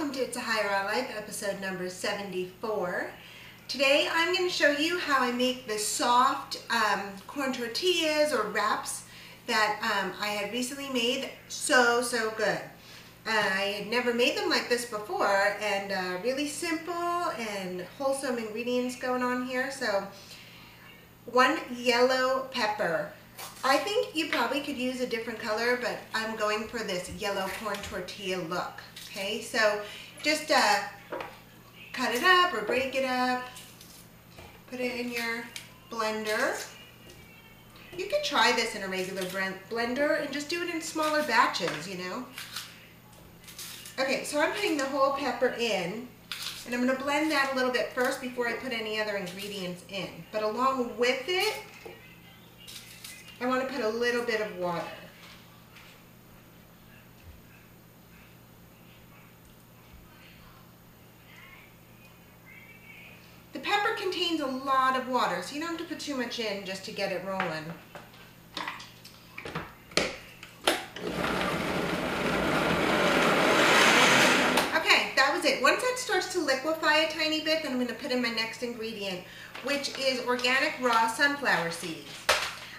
welcome to It's a Higher on Life, episode number 74. Today I'm going to show you how I make the soft corn tortillas or wraps that I had recently made. So good. I had never made them like this before, and really simple and wholesome ingredients going on here. So, 1 yellow pepper. I think you probably could use a different color, but I'm going for this yellow corn tortilla look. Okay, so just cut it up or break it up, put it in your blender. You could try this in a regular blender and just do it in smaller batches, you know. Okay, so I'm putting the whole pepper in, and I'm going to blend that a little bit first before I put any other ingredients in. But along with it, I want to put a little bit of water. The pepper contains a lot of water, so you don't have to put too much in just to get it rolling. Okay, that was it. Once that starts to liquefy a tiny bit, then I'm going to put in my next ingredient, which is organic raw sunflower seeds.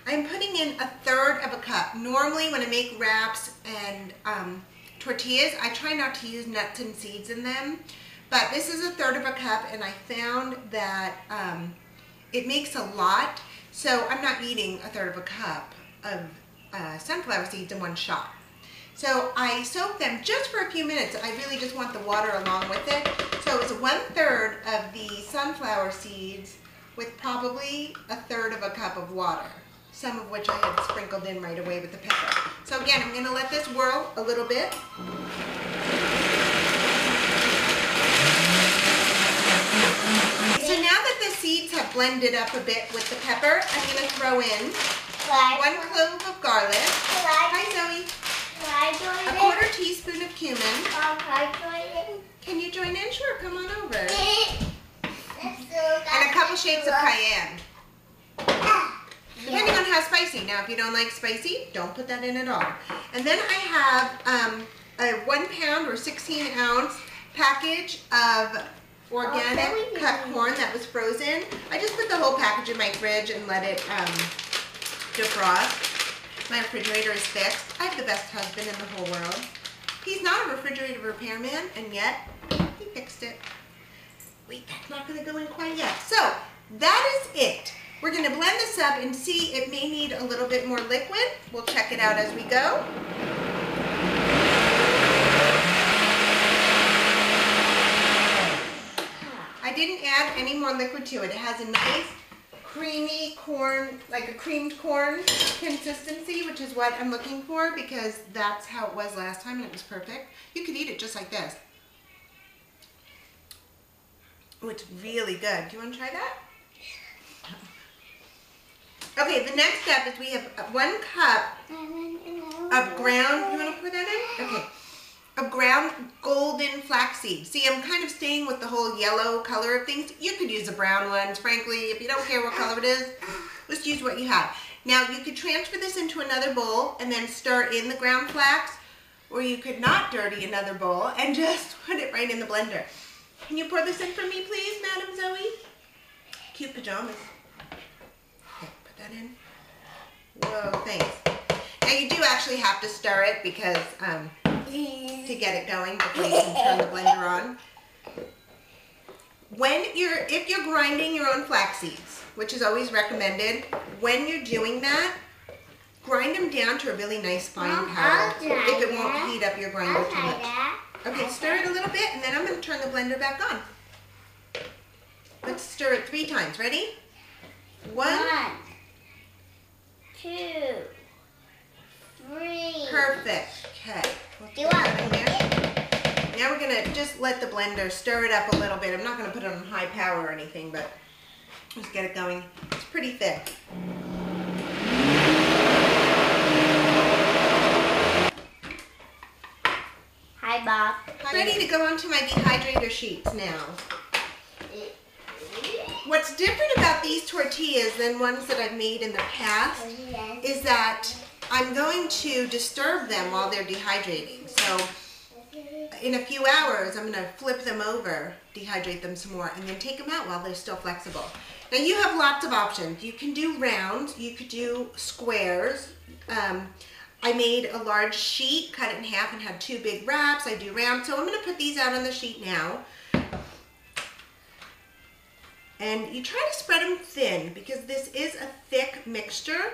I'm putting in 1/3 of a cup. Normally when I make wraps and tortillas, I try not to use nuts and seeds in them. But this is 1/3 of a cup, and I found that it makes a lot. So I'm not eating 1/3 of a cup of sunflower seeds in one shot. So I soak them just for a few minutes. I really just want the water along with it. So it's 1/3 of the sunflower seeds with probably 1/3 of a cup of water, some of which I had sprinkled in right away with the pepper. So again, I'm going to let this whirl a little bit. So now that the seeds have blended up a bit with the pepper, I'm going to throw in 1 clove of garlic. Hi Zoe. A 1/4 teaspoon of cumin. Can you join in? Sure, come on over. And a couple shakes of cayenne. Depending on how spicy. Now, if you don't like spicy, don't put that in at all. And then I have a 1 pound or 16 ounce package of organic cut corn that was frozen. I just put the whole package in my fridge and let it defrost. My refrigerator is fixed. I have the best husband in the whole world. He's not a refrigerator repairman, and yet he fixed it. Wait, that's not going to go in quite yet. So that is it. We're going to blend this up and see it may need a little bit more liquid. We'll check it out as we go. I didn't add any more liquid to it. It has a nice creamy corn, like a creamed corn consistency, which is what I'm looking for because that's how it was last time and it was perfect. You could eat it just like this. Oh, it's really good. Do you want to try that? Okay, the next step is we have 1 cup of ground, you want to pour that in? Okay, of ground golden flaxseed. See, I'm kind of staying with the whole yellow color of things. You could use the brown ones, frankly. If you don't care what color it is, just use what you have. Now, you could transfer this into another bowl and then stir in the ground flax, or you could not dirty another bowl and just put it right in the blender. Can you pour this in for me, please, Madam Zoe? Cute pajamas. That in. Whoa, thanks. Now you do actually have to stir it because to get it going before you can turn the blender on. If you're grinding your own flax seeds, which is always recommended, when you're doing that, grind them down to a really nice fine powder if it won't heat up your grinder too much. Okay, stir it a little bit and then I'm going to turn the blender back on. Let's stir it 3 times. Ready? 1, 2, 3. Perfect. Okay. Now we're going to just let the blender stir it up a little bit. I'm not going to put it on high power or anything, but just get it going. It's pretty thick. Hi, Bob. Ready to go onto my dehydrator sheets now. What's different about these tortillas than ones that I've made in the past is that I'm going to disturb them while they're dehydrating. So in a few hours, I'm gonna flip them over, dehydrate them some more, and then take them out while they're still flexible. Now you have lots of options. You can do rounds, you could do squares. I made a large sheet, cut it in half and had 2 big wraps. I do round, so I'm gonna put these out on the sheet now. And you try to spread them thin because this is a thick mixture.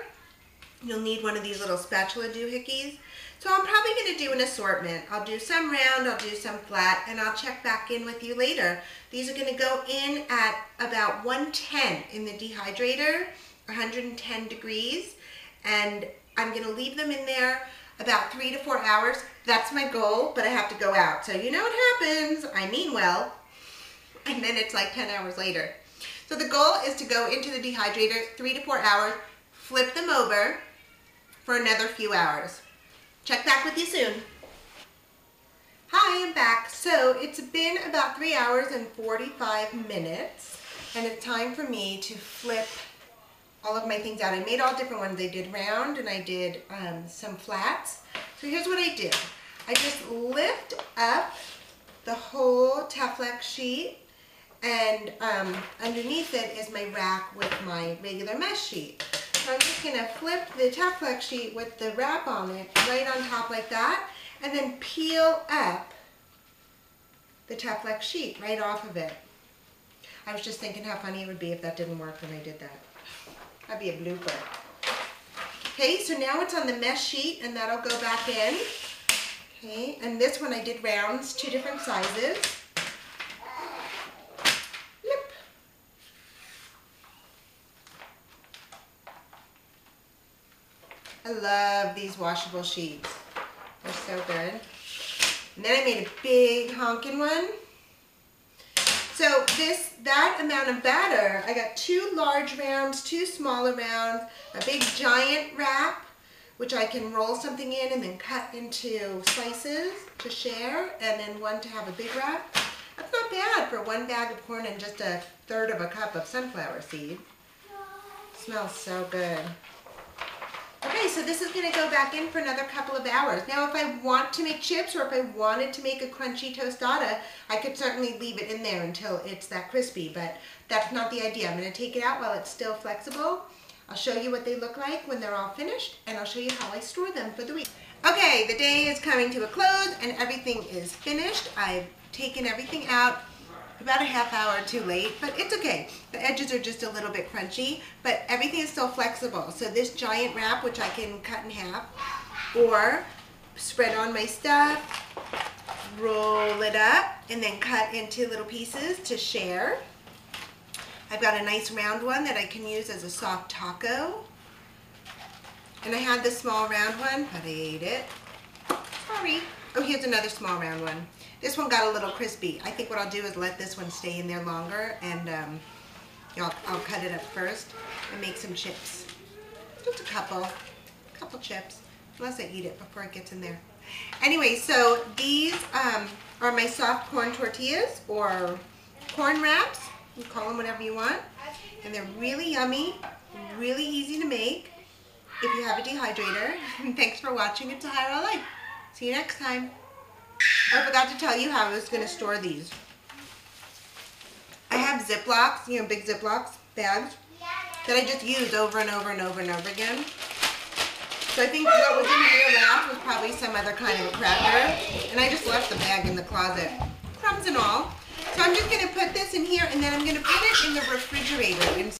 You'll need one of these little spatula doohickeys. So I'm probably going to do an assortment. I'll do some round, I'll do some flat, and I'll check back in with you later. These are going to go in at about 110 in the dehydrator, 110 degrees, and I'm going to leave them in there about 3 to 4 hours. That's my goal, but I have to go out. So you know what happens. I mean well, and then it's like 10 hours later. So the goal is to go into the dehydrator 3 to 4 hours, flip them over for another few hours. Check back with you soon. Hi, I'm back. So it's been about 3 hours and 45 minutes, and it's time for me to flip all of my things out. I made all different ones. I did round and I did some flats. So here's what I did. I just lift up the whole flax sheet, and underneath it is my rack with my regular mesh sheet. So I'm just going to flip the flax sheet with the wrap on it right on top like that, and then peel up the flax sheet right off of it. I was just thinking how funny it would be if that didn't work when I did that. That'd be a blooper. Okay, so now it's on the mesh sheet and that'll go back in. Okay, and this one I did rounds, 2 different sizes. I love these washable sheets. They're so good. And then I made a big honking one. So that amount of batter, I got 2 large rounds, 2 smaller rounds, a big giant wrap, which I can roll something in and then cut into slices to share, and then one to have a big wrap. That's not bad for 1 bag of corn and just 1/3 of a cup of sunflower seed. Smells so good. Okay, so this is going to go back in for another couple of hours. Now, if I want to make chips or if I wanted to make a crunchy tostada, I could certainly leave it in there until it's that crispy, but that's not the idea. I'm going to take it out while it's still flexible. I'll show you what they look like when they're all finished, and I'll show you how I store them for the week. Okay, the day is coming to a close, and everything is finished. I've taken everything out about a half hour too late, but it's okay. The edges are just a little bit crunchy, but everything is still flexible. So this giant wrap, which I can cut in half, or spread on my stuff, roll it up, and then cut into little pieces to share. I've got a nice round one that I can use as a soft taco. And I had this small round one, but I ate it. Sorry. Oh, here's another small round one. This one got a little crispy. I think what I'll do is let this one stay in there longer, and I'll cut it up first and make some chips. Just a couple chips, unless I eat it before it gets in there. Anyway, so these are my soft corn tortillas, or corn wraps. You call them whatever you want. And they're really yummy, really easy to make if you have a dehydrator. And thanks for watching. It's a Higher All Life. See you next time. I forgot to tell you how I was going to store these. I have Ziplocs, big Ziplocs, bags, that I just use over and over and over and over again. So I think what was in here last was probably some other kind of a cracker, and I just left the bag in the closet, crumbs and all. So I'm just going to put this in here, and then I'm going to put it in the refrigerator.